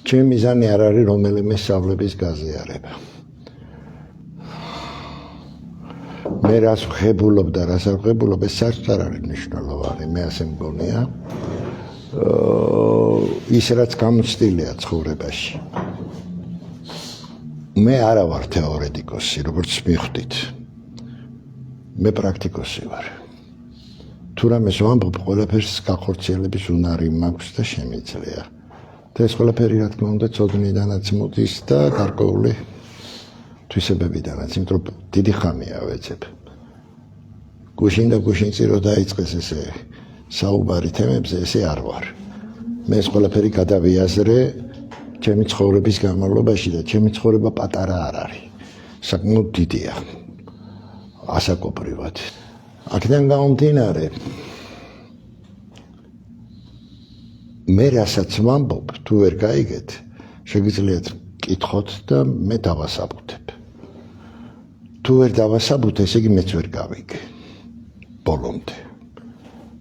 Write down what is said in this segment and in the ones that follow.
ჩემი მიზანი არ არის რომელიმე სწავლების გაზიარება. მე რას ვხებულობ და რას არ ვხებულობ, ეს საერთოდ არ არის მნიშვნელოვანი, მე ასე მგონია. ის რაც გამოცდილია ცხოვრებაში. მე არა ვარ თეორეტიკოსი, როგორც მიხვდით. მე პრაქტიკოსი ვარ. თუ რამეს ვამბობ, ყველაფერს გახორციელების უნარი მაქვს და შემიძლია. და ეს ყველაფერი რა თქმა უნდა ცოდნიდანაც მოდის და გარკვეული თვისებებიდანაც, იმიტომ რომ დიდი ხანია ვეცებ. გუშინ და გუშინწი რო დაიწყეს ესე საუბარი თემებზე, ესე არ ვარ. მე ეს ყველაფერი გადავიაზრე ჩემი ცხოვრების განმავლობაში და ჩემი ცხოვრება პატარა არ არის. საკმაოდ დიდია. ასაკობრივად. აქედან გამომდინარე, მე რასაც ვამბობ, თუ ვერ გაიგეთ, შეგიძლიათ კითხოთ და მე დავასაბუთებ. თუ ვერ დავასაბუთე, ესე იგი მეც ვერ გავიგე. ბოლომდე.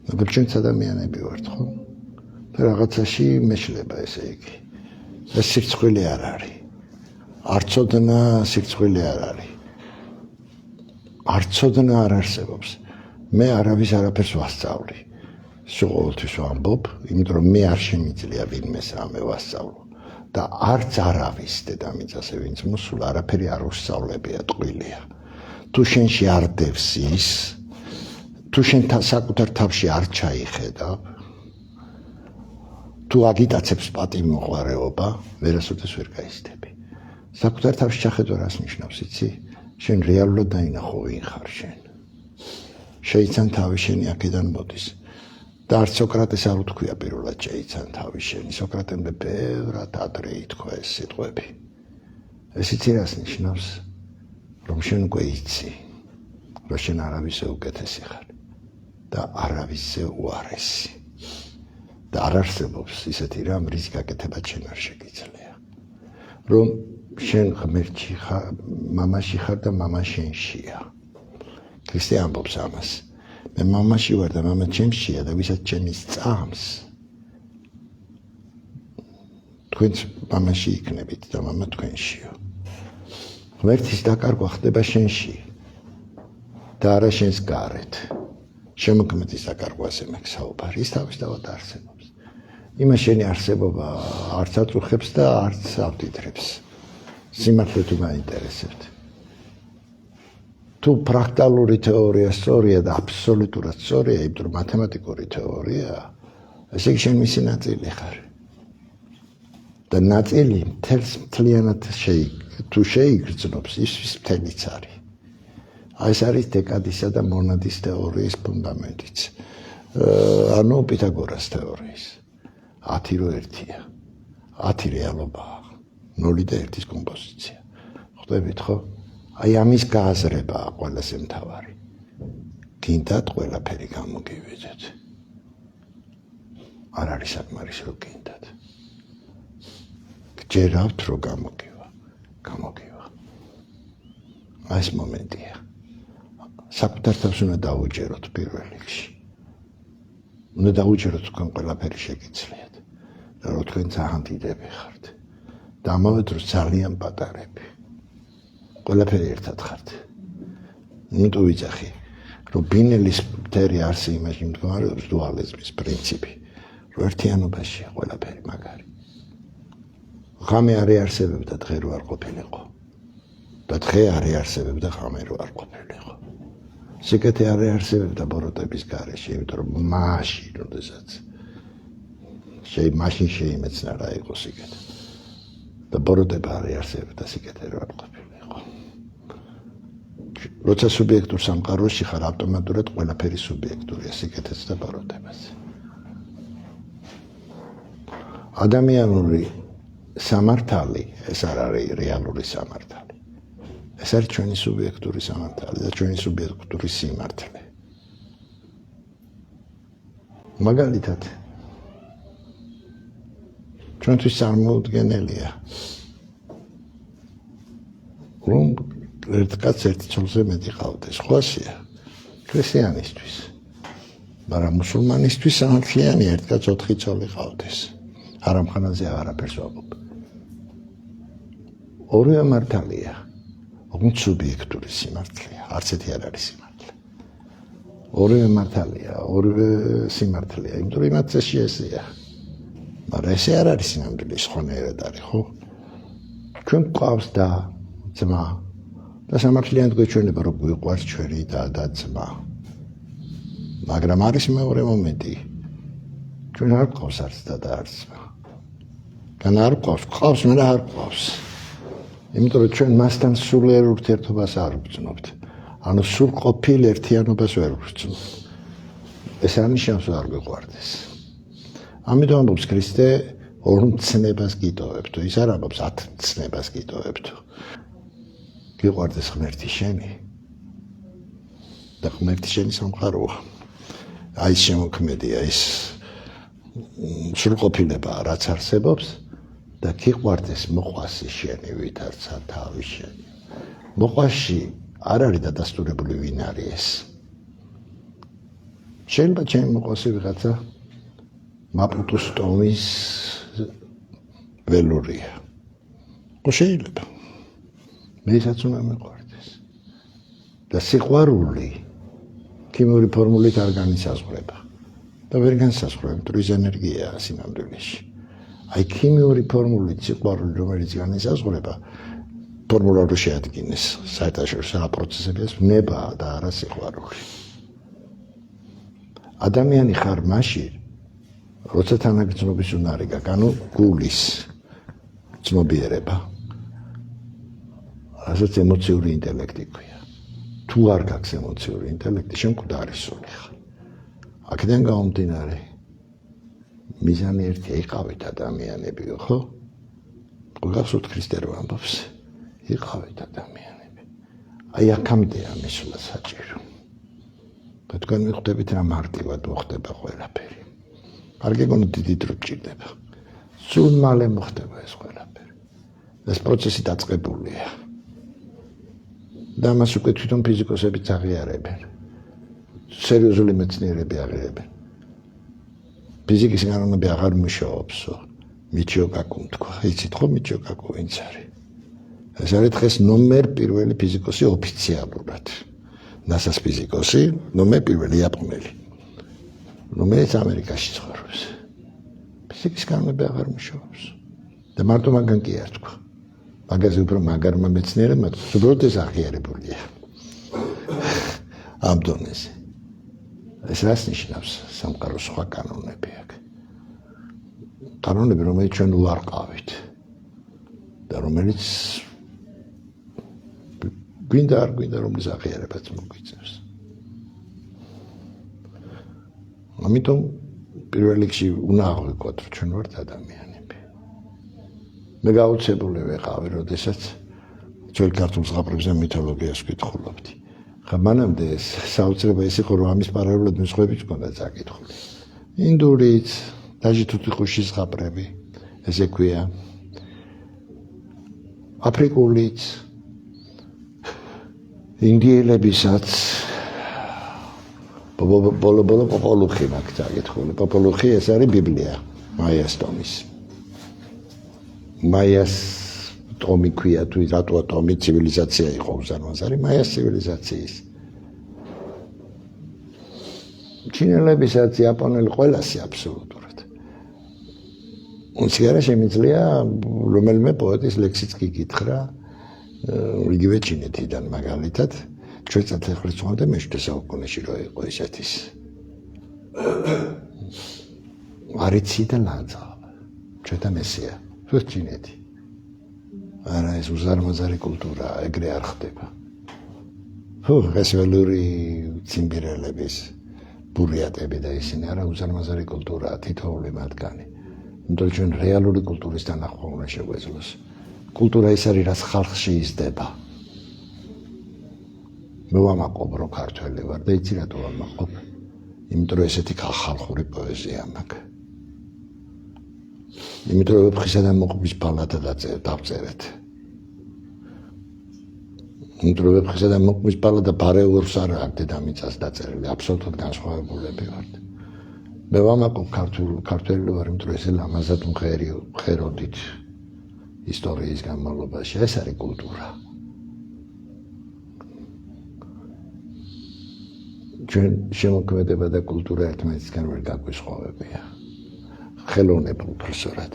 მაგრამ ჩვენც ადამიანები ვართ, ხო? და რაღაცაში მეშლება ესე იგი. ეს სირცხვილი არ არის. არცოდნა სირცხვილი არ არის. არცოდნა არ არსებობს. მე არავის არაფერს ვასწავლი. ყოველთვის ვამბობ, იმიტომ რომ მე არ შემიძლია ვინმეს რამე ვასწავლო. და არც არავის დედამიწაზე ვინც მოსულა, არაფერი არ უსწავლებია, ტყუილია. თუ შენში არ დევს ის, თუ შენ საკუთარ თავში არ ჩაიხედავ, თუ აგიტაცებს პატივმოყვარეობა, ვერასოდეს ვერ გაიზრდები. საკუთარ თავში ჩახედვა რას ნიშნავს, იცი? შენ რეალურად დაინახო ვინ ხარ შენ. შეიცან თავი შენი აქედან მოდის. და არც სოკრატეს არ უთქვია პირველად შეიცან თავი შენი. სოკრატემდე ბევრად ადრე ითქვა ეს სიტყვები. ეს იცი რას ნიშნავს? რომ შენ უკვე იცი, რომ შენ არავისზე უკეთესი ხარ და არავისზე უარესი. და არ არსებობს ისეთი რამ, რის გაკეთება შენ არ შეგიძლია. რომ შენ ღმერთში ხარ, მამაში ხარ და მამა შენშია. ქრისტე ამბობს ამას. მე მამაში ვარ და მამა ჩემშია და ვისაც ჩემი სწამს, თქვენც მამაში იქნებით და მამა თქვენშიო. ღმერთის დაკარგვა ხდება შენში და არა შენს გარეთ. შემოქმედის დაკარგვაზე მაქვს საუბარი, ის თავისთავად არსებობს. იმას შენი არსებობა არც აწუხებს და არც ავდიდრებს. სიმართლე თუ გაინტერესებთ. თუ პრაქტიკალური თეორია სწორია და აბსოლუტურად სწორია, იმიტომ რომ მათემატიკური თეორიაა, ესე იგი შენ მისი ნაწილი ხარ. და ნაწილი მთლიანად თუ შეიგრძნობს, ის მთელიც არის. ეს არის დეკადისა და მონადის თეორიის ფუნდამენტიც. ანუ პითაგორას თეორიის. 10 რო 1-ია. 10 რეალობაა. 0 და 1-ის კომპოზიცია. ხვდებით ხო? აი ამის გააზრებაა ყველაზე მთავარი. გინდათ ყველაფერი გამოგივიძეთ. არ არის საკმარისი რომ გინდათ. გჯერავთ რომ გამოგივა. ეს მომენტია. საკუთარ თავს უნდა დაუჯეროთ პირველ რიგში. უნდა დაუჯეროთ თქვენ ყველაფერი შეგიძლიათ. და რომ თქვენ ძალიან დიდები ხართ. და ამავე დროს ძალიან პატარები. ყველაფერი ერთად ხართ. იმიტომ ვიცახი, რომ ბინელის მტერი არსი იმაში მდგომარეობს დუალიზმის პრინციპი, რომ ერთიანობაშია ყველაფერი მაგარი. ღამე არ არსებობდა დღე რო არ ყოფილიყო. და დღე არ არსებობდა ღამე რო არ ყოფილიყო. სიკეთე არ არსებობდა ბოროტების გარეშე, იმიტომ რომ მაშინ, როდესაც მაშინ შეიმეცნა რა იყო სიკეთე. და ბოროტება არ არსებობდა სიკეთე რო არ ყოფილიყო. როცა სუბიექტურ სამყაროში ხარ, ავტომატურად ყველაფერი სუბიექტურია, სიკეთეც და ბოროტებაც. ადამიანური სამართალი ეს არ არის რეალური სამართალი. ეს არის ჩვენი სუბიექტური სამართალი და ჩვენი სუბიექტური სიმართლე. მაგალითად, ჩვენთვის წარმოუდგენელია, რომ ერთ კაცს ერთ ცოლზე მეტი ყავდეს. ხვასია ქრისტიანისთვის. მაგრამ მუსულმანისთვის სამართლიანი ერთ კაცს 4 ცოლი ყავდეს. არამხანაზე აღარაფერს ვამბობ. ორივე მართალია. ოღონდ სუბიექტური სიმართლეა, არც ერთი არ არის სიმართლე. ორივე მართალია, ორივე სიმართლეა, იმიტომ რომ იმათზე შეესია. მაგრამ ესე არ არის სინამდვილე, სხვანაირად არის, ხო? ჩვენ გვყავს და ძმა და სამართლიანად გვეჩვენება, რომ გვიყვარს ჩვენი და ძმა. მაგრამ არის მეორე მომენტი. ჩვენ არ გვყავს არც და არც ძმა. კან არ გვყავს, მაგრამ არ გვყავს. იმიტომ რომ ჩვენ მასთან სულიერ ურთიერთობას არ ვგრძნობთ. ანუ სრულყოფილ ერთიანობას ვერ ვგრძნობთ. ეს არ ნიშნავს, რომ არ გვიყვარდეს. ამიტომ ამბობს ქრისტე, ორ მცნებას გიტოვებთ, ის არ ამბობს 10 მცნებას გიტოვებთ. გიყვარდეს ღმერთი შენი და ღმერთი შენი სამყაროა. აი ეს შემოქმედია, ის სრულყოფილება რაც არსებობს და გიყვარდეს მოყვასი შენი, ვითარცა თავი შენი. მოყვასში არ არის დადასტურებული ვინ არის ეს. შეიძლება ჩემი მოყვასი ვიღაცა მაპუტუს ტომის ველურია. შეიძლება. მესაც უნდა მეყვარდეს. და სიყვარული ქიმიური ფორმულით არ განისაზღვრება. და ვერ განისაზღვრება, იმიტომ რომ ის ენერგიაა სინამდვილეში. აი ქიმიური ფორმულით სიყვარული რომელიც განისაზღვრება, ფორმულა რო შეადგინეს საერთაშორისო პროცესებია ვნებაა და არა სიყვარული. ადამიანი ხარ მაშინ, როცა თანაგრძნობის უნარი გაქვს, ანუ გულის ცნობიერება. რასაც ემოციური ინტელექტი ქვია. თუ არ გაქვს ემოციური ინტელექტი, შენ მკვდარი სული ხარ. აქედან გამომდინარე, მიზანი ერთია, იყავით ადამიანებიო, ხო? გახსოვთ ქრისტე რო ამბობს, იყავით ადამიანები. აი აქამდეა მისვლა საჭირო. და თქვენ მიხვდებით რა მარტივად მოხდება ყველაფერი. არ გეგონოთ დიდი დრო გჭირდება. სულ მალე მოხდება ეს ყველაფერი. ეს პროცესი დაწყებულია. და მას უკვე თვითონ ფიზიკოსებიც აღიარებენ. სერიოზული მეცნიერები აღიარებენ. ფიზიკის განონები აღარ მუშაობსო. მიჩიო კაკუმ თქვა. იცით ხო მიჩიო კაკუ ვინც არის? ეს არის დღეს ნომერ პირველი ფიზიკოსი ოფიციალურად. NASA-ს ფიზიკოსი, ნომერ პირველი იაპონელი. რომელიც ამერიკაში ცხოვრობს. ფიზიკის განონები აღარ მუშაობს. და მარტო მაგან კი არ თქვა. მაგაზე უფრო მაგარმა მეცნიერებმა თქვა, უბრალოდ ეს აღიარებულია. ამ დონეზე. ეს რას ნიშნავს? სამყაროს სხვა კანონები აქვს. კანონები, რომელიც ჩვენ უარყავით და რომელიც გვინდა არ გვინდა, რომლის აღიარებაც მოგვიწევს. ამიტომ პირველ რიგში უნდა აღვიქვათ, რომ ჩვენ ვართ ადამიანები. მე გაუცებული ვიყავი, როდესაც ძველ ქართულ ზღაპრებზე მითოლოგიას ვკითხულობდი. ხა მანამდე საოცრება ის იყო, რომ ამის პარალელურად მსხვერპლიც ჰქონდა წაკითხული. ინდურიც, დაჟითუთიყუში ზღაპრები, ესე ქვია. აფრიკულიც, ინდიელებისაც ბოლო პოპოლუხი მაქვს წაკითხული. პოპოლუხი ეს არის ბიბლია, მაიას ტომის. მაიას ტომი ქვია, თუ რატოა ტომი ცივილიზაცია იყო უზარმაზარი, მაიას ცივილიზაციის. ჩინელებისაც, იაპონელი ყველასი აბსოლუტურად. უციერა შემიძლია რომელიმე პოეტის ლექსიც კი გითხრა, იგივე ჩინეთიდან მაგალითად, ჩვენ წათეხრიცხოვამდე მე-7 საუკუნეში რო იყო ისეთის. არიცი და ლანძღავ. ჩვენთან ესეა, თუ ჩინეთი. არა ეს უზარმაზარი კულტურაა, ეგრე არ ხდება. ეს ველური ციმბირელების ბურიატები და ისინი არა უზარმაზარი კულტურაა, თითოეული მათგანი. იმიტომ რომ ჩვენ რეალური კულტურის თანახმა უნდა შეგვეძლოს. კულტურა ის არის, რაც ხალხში იზრდება. მე ვამაყობ, რომ ქართველი ვარ და იცი რატო ვამაყობ? იმიტომ რომ ესეთი ხალხური პოეზია მაქვს. იმიტომ რომ ვეფხისა და მოყბის ბალადა დავწერეთ. იმიტომ რომ ვეფხისა და მოყბის ბალადა ბარეულს არ აქვს დედამიწას დაწერილი, აბსოლუტურად განსხვავებულები ვართ. მე ვამაყობ ქართველი ვარ, იმიტომ რომ ესე ლამაზად მღეროდით. ისტორიის განმავლობაში. ეს არის კულტურა. ჩვენ შემოქმედება და კულტურა ერთმანეთისგან ვერ გაგვისხოვებია. ხელოვნებულ ფერსორად.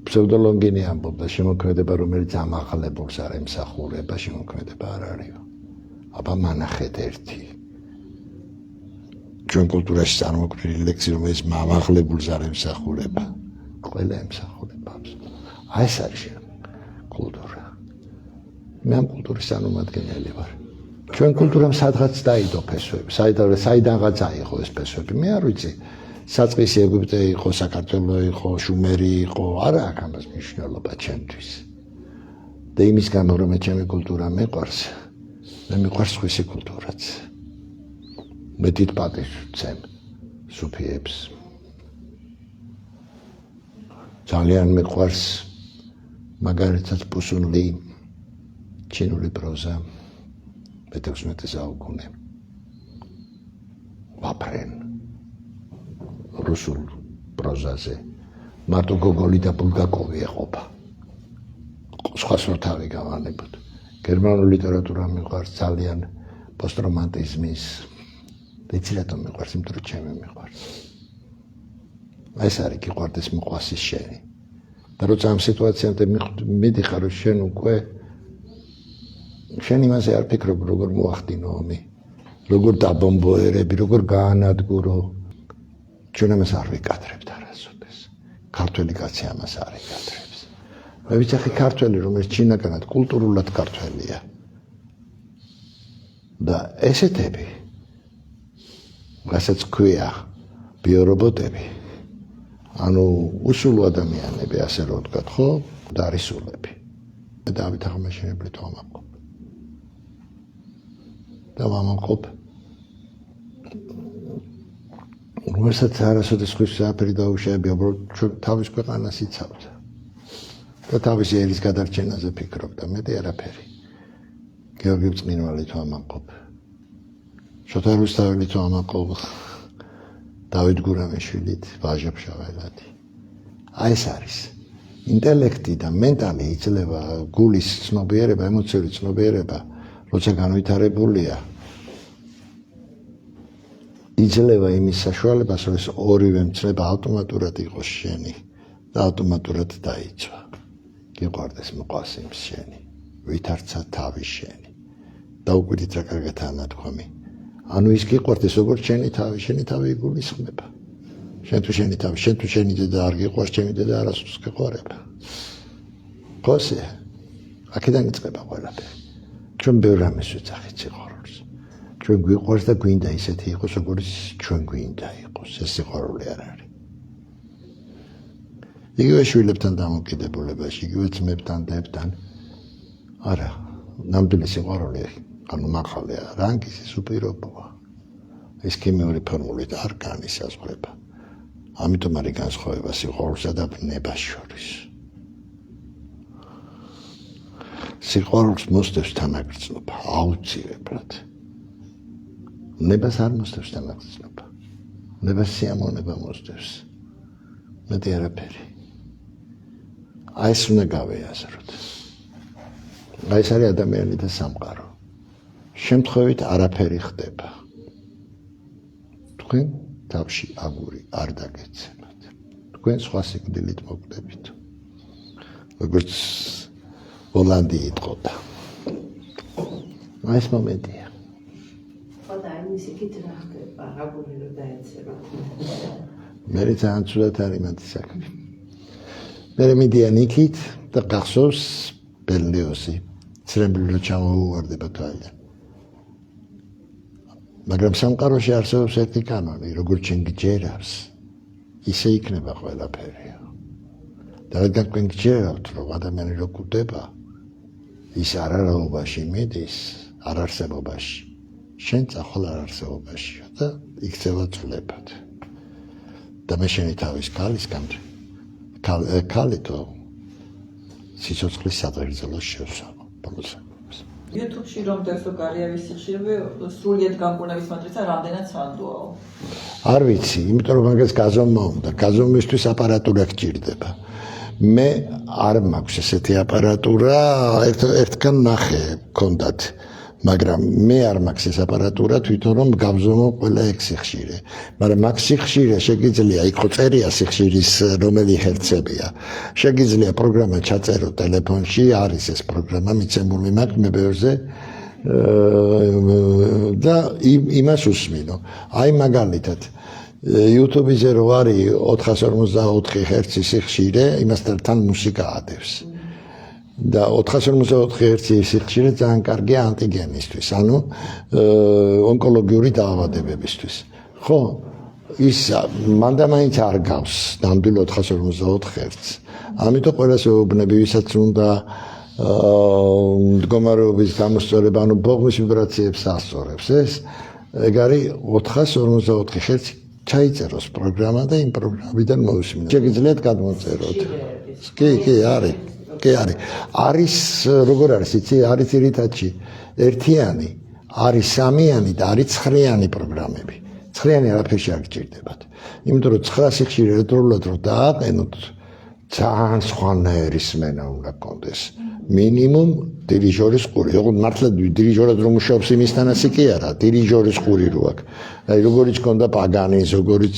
ფსევდოლოგინი ამბობდა შემოქმედება, რომელიც ამაღლებულს არ ემსახურება, შემოქმედება არ არის. აბა მანახეთ ერთი. ჩვენ კულტურაში წარმოქმნილი ლექსი, რომელიც ამაღლებულს არ ემსახურება, ყველა ემსახურება. ეს არის კულტურა. მე ამ კულტურის წარმომადგენელი ვარ. ჩვენ კულტურამ სადღაც დაიდო ფესვები, საიდანღაც აიღო ეს ფესვები. მე არ ვიცი, საწყისი ეგვიპტე იყო, საქართველო იყო, შუმერი იყო, არა აქვს ამას მნიშვნელობა ჩემთვის. და იმის გამო რომ ჩემი კულტურა მეყვარს, მე მიყვარს სხვისი კულტურაც. მე დიდ პატივს ვცემ სუფიებს. ძალიან მეყვარს მაგალითად პუსუნლი, ჩინური პროზა. მე-16 საუკუნე ვაფრენ რუსულ პროზაზე მარტო გოგოლი და ბულგაკოვი ეყოფა სხვა სროთავი გავანებოთ გერმანული ლიტერატურა მიყვარს ძალიან პოსტრომანტიზმის ვიცი რატომ მიყვარს იმიტომ რომ ჩემი მიყვარს ეს არის გიყვარდეს მოყვასის შენი და როცა ამ სიტუაციამდე მიდიხარ რომ შენ უკვე შენ იმაზე არ ფიქრობ, როგორ მოახდინო ომი, როგორ დაბომბოერები, როგორ გაანადგურო. ჩვენ ამას არ ვიკადრებთ არასოდეს. ქართველი კაცი ამას არ იკადრებს. მე ვიცახი ქართველი, რომელიც ჩინაგანად კულტურულად ქართველია. და ესეთები, რასაც ქვია ბიორობოტები, ანუ უსულო ადამიანები, ასე რომ ვთქვათ, ხო, და არისულები. მე დავით აღმაშენებლით ვამაყობ. და ვამაყობ. რომელსაც არასოდეს ხვის საფერი დაუშავებია, უბრალოდ თავის ქვეყანას იცავდა. და თავისი ერის გადარჩენაზე ფიქრობდა, მეტი არაფერი. გეორგი წმინვალით ვამაყობ. შოთა რუსთაველით ვამაყობ. დავით გურამიშვილით, ვაჟა ფშაველადი. აი ეს არის. ინტელექტი და მენტალი იძლევა გულის ცნობიერება, ემოციური ცნობიერება, როცა განვითარებულია, იძლევა იმის საშუალებას, რომ ეს ორივე მცნება ავტომატურად იყოს შენი და ავტომატურად დაიცვა. გიყვარდეს მოყვასიმ შენი, ვითარცა თავი შენი. და უკვირით რა კარგათაა ნათქვამი. ანუ ის გიყვარდეს როგორც შენი თავი იგულისხმება. შენ თუ შენი თავი, შენ თუ შენი დედა არ გიყვარს, ჩემი დედა არასდროს გიყვარება. ხოსე, აქედან იწყება ყველაფერი. ჩვენ ბევრ რამეს ვეძახით სიყვარულს. ჩვენ გვიყვარს და გვინდა ისეთი იყოს, როგორც ჩვენ გვინდა იყოს. ეს სიყვარული არ არის. იგივე შვილებთან დამოკიდებულებაში, იგივე ძმებთან, დებთან. არა, ნამდვილი სიყვარული, ანუ მაღალია, რანგის უპირობოა. ეს ქიმიური ფორმულით არ განისაზღვრება. ამიტომ არის განსხვავება სიყვარულსა და ბნებას შორის. სიყვარულს მოსდევს თანაგრძნობა, აუცილებლად. ნებას არ მოსდევს თანაგრძნობა. ნებას სიამოვნება მოსდევს. მეტი არაფერი. აი ეს უნდა გავეაზროთ. აი ეს არის ადამიანი და სამყარო. შემთხვევით არაფერი ხდება. თქვენ თავში აგური არ დაგეცემათ. თქვენ სხვა სიკვდილით მოკვდებით. როგორც Holandi იტყოდა. ეს მომენტია. ხოდა იმის იქით რა ხდება, აგური რო დაეცემა. მე ძალიან ცუდად არის მათი საქმე. მე მიდიან იქით და გახსოვს ბერლიოზი. ცრემლი რო ჩამოუვარდება თვალიდან. მაგრამ სამყაროში არსებობს ერთი კანონი, როგორც შენ გჯერავს, ისე იქნება ყველაფერი. და რადგან თქვენ გჯერავთ, რომ ადამიანი რო კვდება, ის არარაობაში მიდის, არარსებობაში. შენ წახვალ არარსებობაშია და იქცევა ცვლილებად. და მე შენი თავის ქალისგან ქალითო სიცოცხლის სადღერძელოს შევსავო. YouTube-ში რომ დასო კარიერის სიხშირე სრულიად განკურნების მატრიცა რამდენად სანდოაო? არ ვიცი, იმიტომ რომ მაგას გაზომვა უნდა. გაზომვისთვის აპარატურა გჭირდება. მე არ მაქვს ესეთი აპარატურა, ერთგან ნახე გქონდათ, მაგრამ მე არ მაქვს ეს აპარატურა თვითონ რომ გავზომო ყველა ეგ სიხშირე. მაგრამ მაგ სიხშირე შეგიძლია იქ წერია სიხშირის რომელი ჰერცებია. შეგიძლია პროგრამა ჩაწერო ტელეფონში, არის ეს პროგრამა მიცემული მაქვს მე ბევრზე და იმას უსმინო. აი მაგალითად YouTube-ზე რო არის 454 ჰერცის სიხშირე, იმასთან თან მუსიკა ადევს. და 454 ჰერცის სიხშირე ძალიან კარგია ანტიგენისთვის, ანუ ონკოლოგიური დაავადებებისთვის. ხო, ის მანდამაინც არ გავს ნამდვილ 454 ჰერცს. ამიტომ ყველას ვეუბნები, ვისაც უნდა მდგომარეობის გამოსწორება, ანუ ბოღმის ვიბრაციებს ასწორებს ეს, ეგ არის 454 ჰერცი ჩაიწეროს პროგრამა და იმ პროგრამიდან მოусმინოთ. შეგიძლიათ გადმოწეროთ. კი, არის. კი არის. არის როგორ არის იცი? არის ძირითადში ერთიანი, არის სამიანი და არის ცხრიანი პროგრამები. ცხრიანი არაფერში არ გჭირდებათ. იმიტომ რომ 9 სიხშირე ერთდროულად რო დააყენოთ, ძალიან სხვანაირი სმენა უნდა გქონდეს. მინიმუმ დირიჟორის ყური. ოღონდ მართლა დირიჟორად რომ მუშაობს იმისთან ასე კი არა, დირიჟორის ყური რო აქვს. აი როგორიც გქონდა პაგანის, როგორიც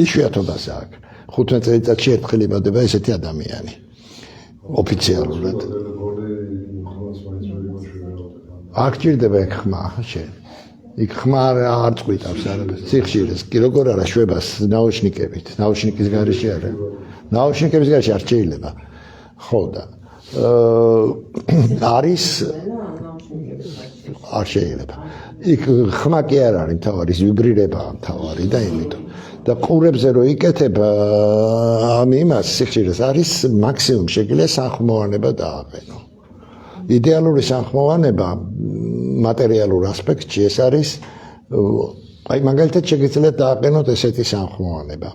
იშვიათობაზე აქვს. 15 წელიწადში ერთხელ იბადება ესეთი ადამიანი. ოფიციალურად. არ გჭირდება ეგ ხმა შენ. იქ ხმა არ წყვიტავს არაფერს. სიხშირეს კი როგორ არა შვებას ნაუშნიკებით. ნაუშნიკის გარეშე არა. ნაუშნიკების გარეშე არ შეიძლება. ხო და არის არ შეიძლება. იქ ხმა კი არ არის მთავარი, ვიბრირებაა მთავარი და იმიტომ. და ყურებზე რო იკეთებ ამ იმას სიხშირეს არის მაქსიმუმ შეგიძლია სანხმოვანება დააყენო. იდეალური სანხმოვანება მატერიალურ ასპექტში ეს არის აი მაგალითად შეგიძლიათ დააყენოთ ესეთი სანხმოვანება.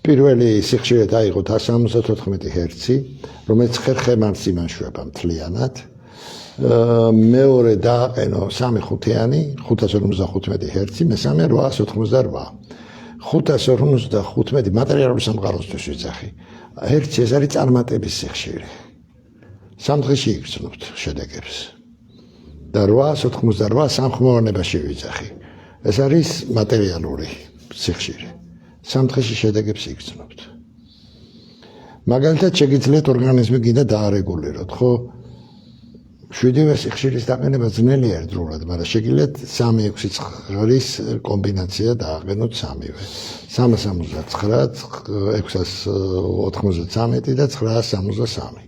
პირველი სიხშირე დაიღოთ 174 ჰერცი, რომელიც ხერხემარს იმანშვება მთლიანად. მეორე დააყენო 3-5-იანი 555 ჰერცი, მესამე 888. 555 მატერიალური სამყაროსთვის ვიძახი. ჰერცი ეს არის წარმატების სიხშირე. 3 დღეში იგრძნობთ შედეგებს. და 888 სამხმოვანებაში ვიძახი. ეს არის მატერიალური სიხშირე. 3 დღეში შედეგებს იგრძნობთ. მაგალითად შეგიძლიათ ორგანიზმი კიდე დაარეგულიროთ, ხო? 7-ვე სიხშირის დაყენება ძნელია ერთდროულად, მაგრამ შეგიძლიათ 3-6-9-ის კომბინაცია დააყენოთ 3-ვე. 379, 693 და 963.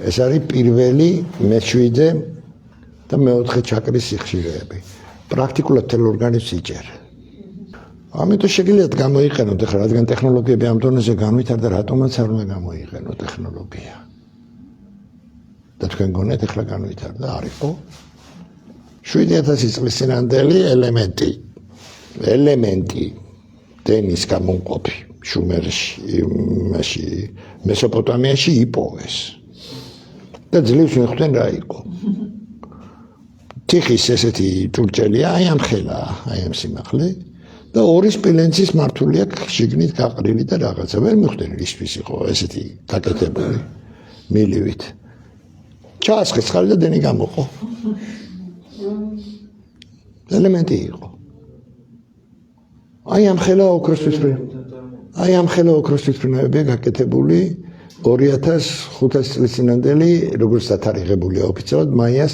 ეს არის პირველი, მე-7 და მე-4 ჩაკრის სიხშირეები. პრაქტიკულად თელ ორგანიზმს იჭერ. ამიტომ შეგიძლიათ გამოიყენოთ ახლა, რადგან ტექნოლოგიები ამ დონეზე განვითარდა, რატომაც არ უნდა გამოიყენოთ ტექნოლოგია. და თქვენ გონიათ ახლა განვითარდა, არისო? 7000 წლის წინანდელი ელემენტი დენის გამომყოფი შუმერში, იმაში მესოპოტამიაში იპოვეს. და ძლივს მიხვდნენ რა იყო. თიხის ესეთი ჭურჭელია, აი ამ ხელა, აი ამ სიმაღლე და ორი სპილენძის მართული აქვს შიგნით გაყრილი და რაღაცა. ვერ მიხვდნენ რისთვის იყო ესეთი გაკეთებული მილივით. ჩაასხეს ხალი და დენი გამოყო. ელემენტი იყო. აი ამ ხელა ოქროს თვითმფრინავებია გაკეთებული 2500 წლის წინანდელი, როგორც დათარიღებულია ოფიციალურად მაიას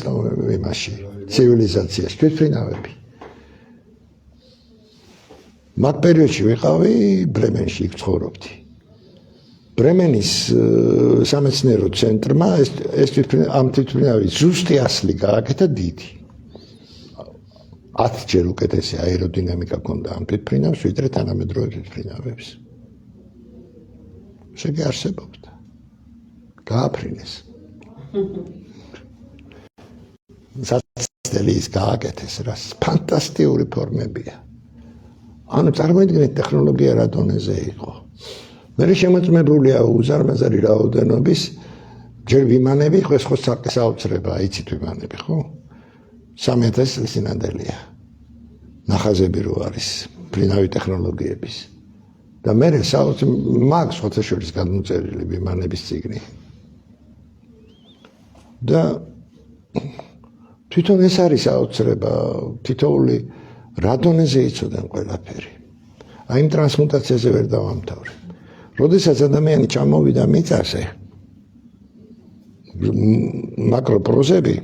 იმაში, ცივილიზაციაში თვითმფრინავები. მაგ პერიოდში ვიყავი ბრემენში, იქ ცხოვრობდი. ბრემენის სამეცნიერო ცენტრმა ეს თვითმფრინავი ზუსტი ასლი გააკეთა დიდი. 10 ჯერ უკეთესი აეროდინამიკა ჰქონდა ამ თვითმფრინავს, ვიდრე თანამედროვე თვითმფრინავებს. შეგეარსებობდა. გააფრინეს. საწელი ის გააკეთეს, რა ფანტასტიკური ფორმებია. ანუ წარმოიდგინეთ ტექნოლოგია რა დონეზე იყო. მე შემოწმებულია უზარმაზარი რაოდენობის ჯერ ვიმანები, ხო ეს ხო საოცრება, იცით ვიმანები, ხო? 3000 წლის წინანდელია. ნახაზები რო არის, მფრინავი ტექნოლოგიების. და მე მაქვს ხოთაშორის გადმოწერილი ბიმანების წიგნი. და თვითონ ეს არის აუცილება, თითოეული რა დონეზე იცოდნენ ყველაფერი. აი იმ ტრანსმუტაციაზე ვერ დავამთავრე. როდესაც ადამიანი ჩამოვიდა მიწაზე, მაკროპროზები,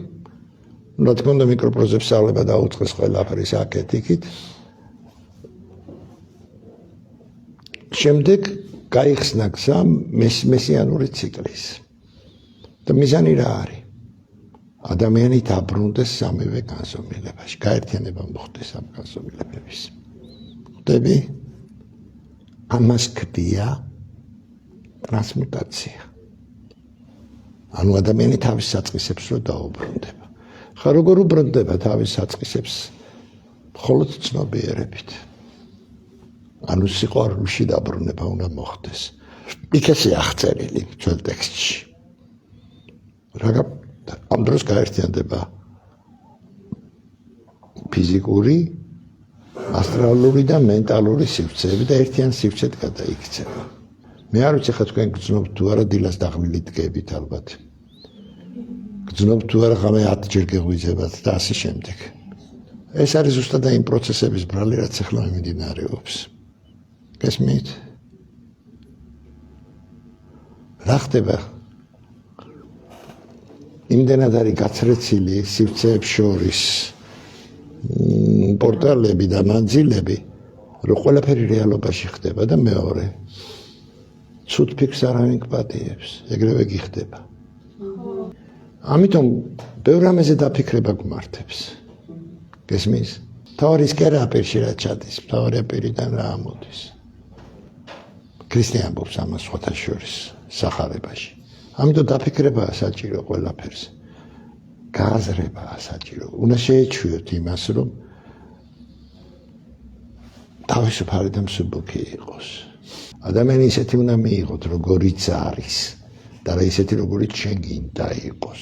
რა თქმა უნდა მიკროპროზებს სწავლება დაუწყეს ყველაფერი აქეთ-იქით. შემდეგ გაიხსნა გზა მესიანური ციკლის. და მიზანი რა არის? ადამიანი დაბრუნდეს სამივე განზომილებაში, გაერთიანება მოხდეს ამ განზომილებების. ხვდები? ამას ქდია ტრანსმუტაცია. ანუ ადამიანი თავის საწყისებს რო დაუბრუნდება. ხა როგორ უბრუნდება თავის საწყისებს? მხოლოდ ცნობიერებით. ანუ სიყვარულში დაბრუნება უნდა მოხდეს. იქ ესე აღწერილი ძველ ტექსტში. ამ დროს გაერთიანდება ფიზიკური, ასტრალური და მენტალური სივრცეები და ერთიან სივრცედ გადაიქცევა. მე არ ვიცი ხა თქვენ გძნობთ თუ არა დილას დაღლილი დგებით ალბათ. გძნობთ თუ არა ღამე 10 ჯერ გეღვიძებათ და ასე შემდეგ. ეს არის ზუსტად იმ პროცესების ბრალი, რაც ახლა მიმდინარეობს. გესმით? რა ხდება? იმდენად არის გაცრეცილი სივრცეებს შორის პორტალები და მანძილები, რომ ყველაფერი რეალობაში ხდება და მეორე ცუდ ფიქრს არავინ გპატიებს, ეგრევე გიხდება. ამიტომ ბევრ რამეზე დაფიქრება გმართებს. გესმის? მთავარი ის კი არა აპირში რა ჩადის, მთავარი აპირიდან რა ამოდის. ქრისტე ამბობს ამას სხვათა შორის სახარებაში. ამიტომ დაფიქრებაა საჭირო ყველაფერს. გააზრებაა საჭირო. უნდა შეეჩვიოთ იმას, რომ თავისუფალი და მსუბუქი იყოს. ადამიანი ისეთი უნდა მიიღოთ, როგორიც არის და რა ისეთი, როგორიც შეგინდა იყოს.